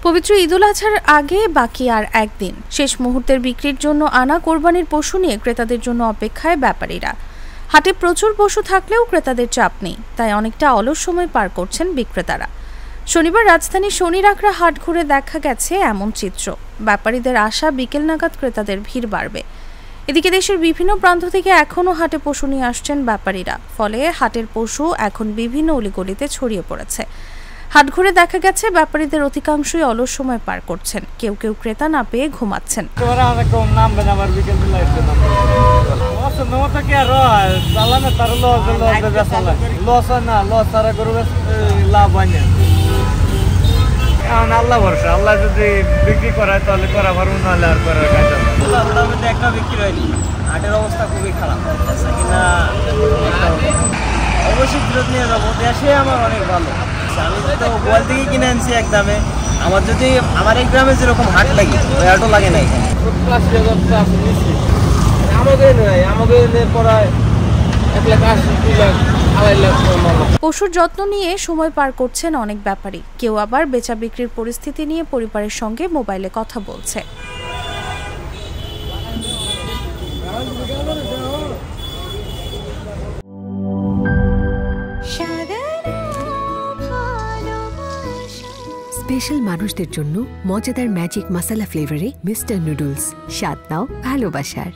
পবিত্র ঈদুল আজহার আগে বাকি আর একদিন, শেষ মুহূর্তের বিক্রির জন্য আনা কোরবানির পশু নিয়ে ক্রেতাদের জন্য অপেক্ষায় ব্যাপারীরা। হাটে প্রচুর পশু থাকলেও ক্রেতাদের চাপ নেই, তাই অনেকটা অলস সময় পার করছেন বিক্রেতারা। শনিবার রাজধানীর শনিরাখড়া হাট ঘুরে দেখা গেছে এমন চিত্র। ব্যাপারীদের আশা বিকেল নাগাদ ক্রেতাদের ভিড় বাড়বে। এদিকে দেশের বিভিন্ন প্রান্ত থেকে এখনও হাটে পশু নিয়ে আসছেন ব্যাপারীরা, ফলে হাটের পশু এখন বিভিন্ন অলিগলিতে ছড়িয়ে পড়েছে। হাট ঘুরে দেখা গেছে ব্যাপারীদের অধিকাংশই অলস সময় পার করছেন, কেউ কেউ ক্রেতা না পেয়ে ঘুমাচ্ছেন। আল্লাহ ভরসা, আল্লাহ যদি বিক্রি করায় তাহলে করা পারবো, নাহলে আর করার কাজ হবে। একটা বিক্রি হয়নি, হাটের অবস্থা খুবই খারাপ কিনা, অবশ্যই ফেরত নিয়ে যাবো। দেশে আমার অনেক ভালো, আমি তো গোয়াল থেকে কিনে আনছি এক দামে। আমার যদি আমার এক গ্রামে যেরকম হাট লাগে ওই হাটও লাগে না এখানে। আমাদের নয়, আমাদের পড়ায় 1 লাখ 80, 2 লাখ, 2.5 লাখ। পশুর যত্ন নিয়ে সময় পার করছেন অনেক ব্যাপারী, কেউ আবার বেচা বিক্রির পরিস্থিতি নিয়ে পরিবারের সঙ্গে মোবাইলে কথা বলছে। স্পেশাল মানুষদের জন্য মজাদার ম্যাজিক মশলা ফ্লেভারে মিস্টার নুডলস। স্বাদ নাও ভালোবাসার।